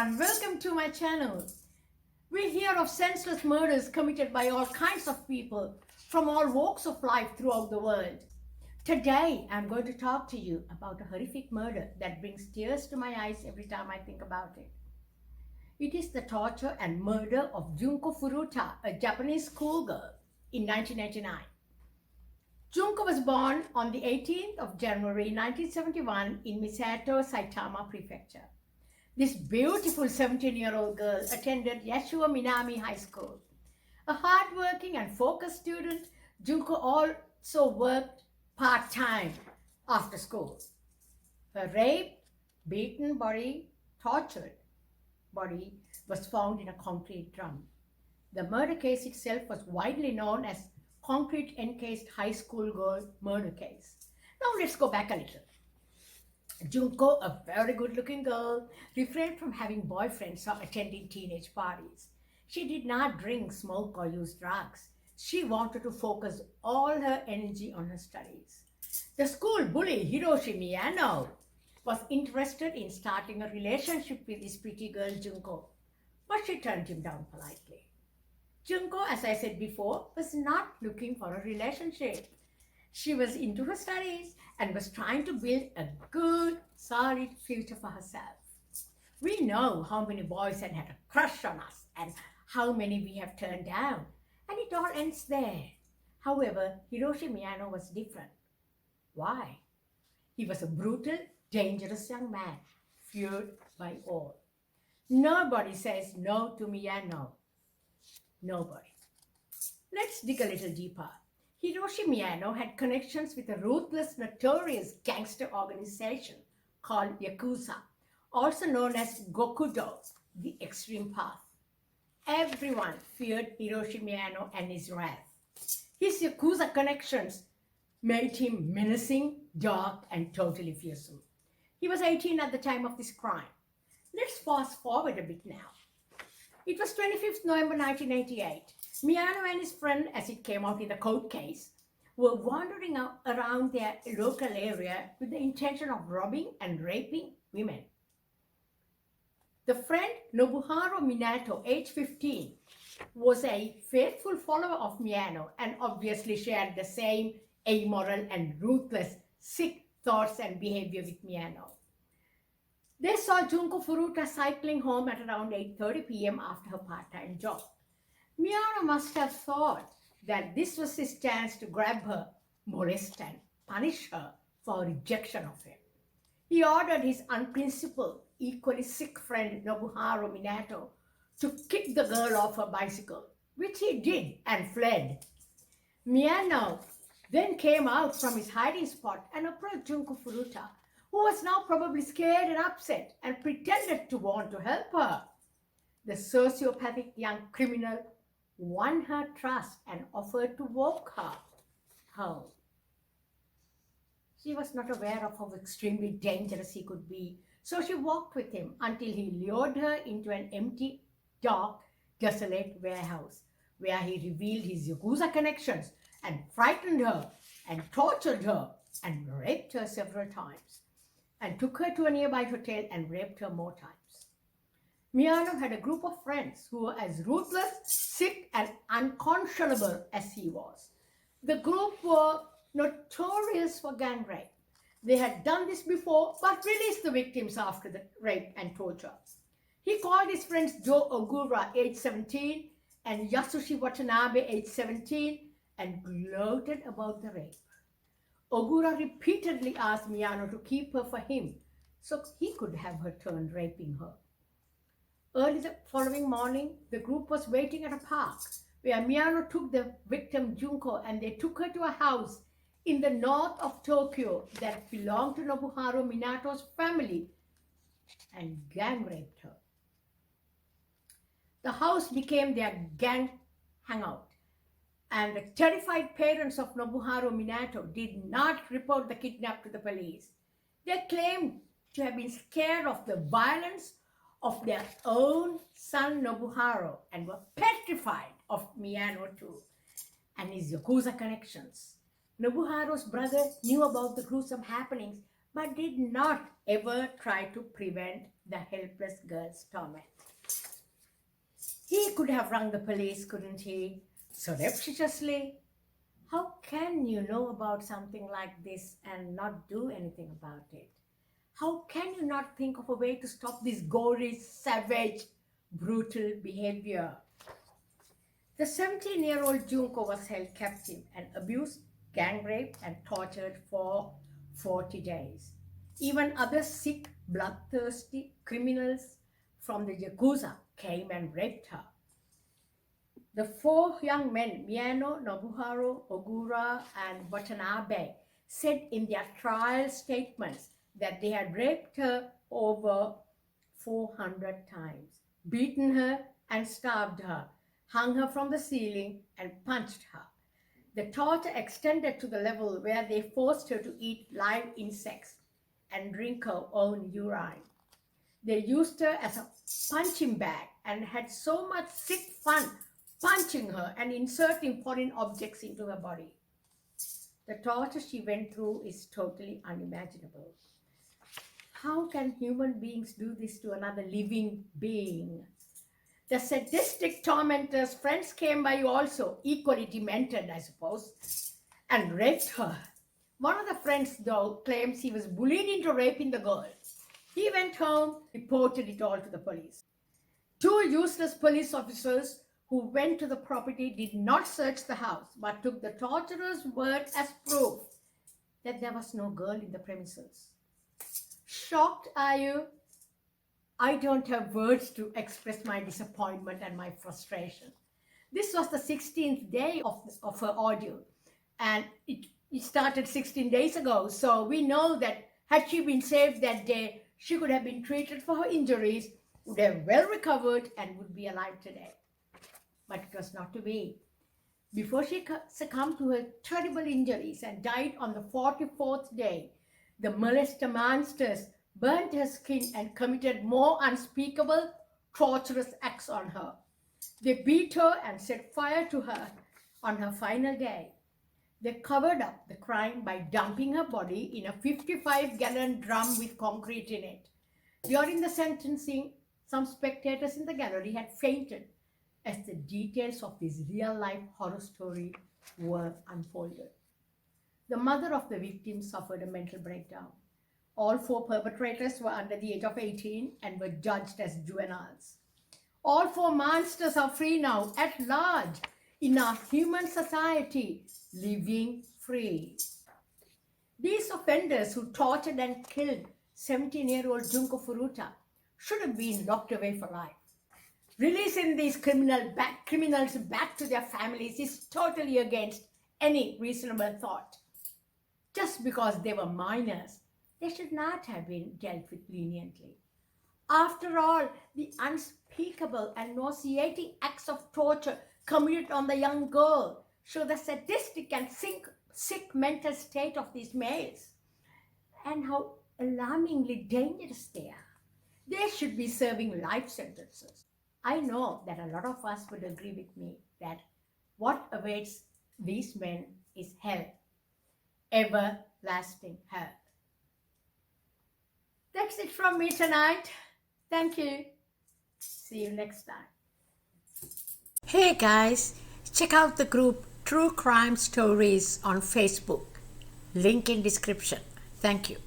everyone, welcome to my channel. We hear of senseless murders committed by all kinds of people from all walks of life throughout the world. Today, I'm going to talk to you about a horrific murder that brings tears to my eyes every time I think about it. It is the torture and murder of Junko Furuta, a Japanese schoolgirl, in 1999. Junko was born on the 18th of January 1971 in Misato, Saitama Prefecture. This beautiful 17-year-old girl attended Yashuo Minami High School. A hardworking and focused student, Junko also worked part-time after school. Her raped, beaten body, tortured body was found in a concrete drum. The murder case itself was widely known as concrete encased high school girl murder case. Now let's go back a little. Junko, a very good-looking girl, refrained from having boyfriends or attending teenage parties. She did not drink, smoke, or use drugs. She wanted to focus all her energy on her studies. The school bully, Hiroshi Miyano, was interested in starting a relationship with this pretty girl, Junko, but she turned him down politely. Junko, as I said before, was not looking for a relationship. She was into her studies and was trying to build a good, solid future for herself. We know how many boys had a crush on us and how many we have turned down, and it all ends there. However, Hiroshi Miyano was different. Why? He was a brutal, dangerous young man, feared by all. Nobody says no to Miyano. Nobody. Let's dig a little deeper. Hiroshi Miyano had connections with a ruthless, notorious gangster organization called Yakuza, also known as Gokudo, the extreme path. Everyone feared Hiroshi Miyano and his wrath. His Yakuza connections made him menacing, dark, and totally fearsome. He was 18 at the time of this crime. Let's fast forward a bit now. It was 25th November 1988. Miyano and his friend, as it came out in the court case, were wandering around their local area with the intention of robbing and raping women. The friend, Nobuharu Minato, age 15, was a faithful follower of Miyano and obviously shared the same amoral and ruthless, sick thoughts and behavior with Miyano. They saw Junko Furuta cycling home at around 8:30 p.m. after her part-time job. Miyano must have thought that this was his chance to grab her, molest and punish her for rejection of him. He ordered his unprincipled, equally sick friend Nobuharu Minato to kick the girl off her bicycle, which he did and fled. Miyano then came out from his hiding spot and approached Junko Furuta, who was now probably scared and upset, and pretended to want to help her. The sociopathic young criminal won her trust and offered to walk her home. She was not aware of how extremely dangerous he could be, so she walked with him until he lured her into an empty, dark, desolate warehouse, where he revealed his Yakuza connections and frightened her and tortured her and raped her several times, and took her to a nearby hotel and raped her more times. Miyano had a group of friends who were as ruthless, sick, and unconscionable as he was. The group were notorious for gang rape. They had done this before, but released the victims after the rape and torture. He called his friends Joe Ogura, age 17, and Yasushi Watanabe, age 17, and gloated about the rape. Ogura repeatedly asked Miyano to keep her for him so he could have her turn raping her. Early the following morning, the group was waiting at a park where Miyano took the victim Junko and they took her to a house in the north of Tokyo that belonged to Nobuharu Minato's family and gang raped her. The house became their gang hangout, and the terrified parents of Nobuharu Minato did not report the kidnap to the police. They claimed to have been scared of the violence of their own son Nobuharu and were petrified of Miyano too and his Yakuza connections. Nobuharu's brother knew about the gruesome happenings but did not ever try to prevent the helpless girl's torment. He could have rung the police, couldn't he? Surreptitiously. How can you know about something like this and not do anything about it? How can you not think of a way to stop this gory, savage, brutal behavior? The 17-year-old Junko was held captive and abused, gang raped, and tortured for 40 days. Even other sick, bloodthirsty criminals from the Yakuza came and raped her. The 4 young men, Miyano, Nobuharu, Ogura, and Watanabe, said in their trial statements that they had raped her over 400 times, beaten her and starved her, hung her from the ceiling, and punched her. The torture extended to the level where they forced her to eat live insects and drink her own urine. They used her as a punching bag and had so much sick fun punching her and inserting foreign objects into her body. The torture she went through is totally unimaginable. How can human beings do this to another living being? The sadistic tormentor's friends came by also, equally demented, I suppose, and raped her. One of the friends, though, claims he was bullied into raping the girl. He went home, reported it all to the police. 2 useless police officers who went to the property did not search the house, but took the torturer's word as proof that there was no girl in the premises. Shocked, are you? I don't have words to express my disappointment and my frustration. This was the 16th day of her ordeal, and it started 16 days ago. So we know that had she been saved that day, she could have been treated for her injuries, would have well recovered, and would be alive today. But it was not to be. Before she succumbed to her terrible injuries and died on the 44th day, the molester monsters burnt her skin and committed more unspeakable, torturous acts on her. They beat her and set fire to her on her final day. They covered up the crime by dumping her body in a 55-gallon drum with concrete in it. During the sentencing, some spectators in the gallery had fainted as the details of this real-life horror story were unfolded. The mother of the victim suffered a mental breakdown. All 4 perpetrators were under the age of 18 and were judged as juveniles. All 4 monsters are free now, at large, in our human society, living free. These offenders who tortured and killed 17-year-old Junko Furuta should have been locked away for life. Releasing these criminals back to their families is totally against any reasonable thought. Just because they were minors, they should not have been dealt with leniently. After all, the unspeakable and nauseating acts of torture committed on the young girl show the sadistic and sick mental state of these males and how alarmingly dangerous they are. They should be serving life sentences. I know that a lot of us would agree with me that what awaits these men is hell, everlasting hell. That's it from me tonight. Thank you. See you next time. Hey guys, check out the group True Crime Stories on Facebook. Link in description. Thank you.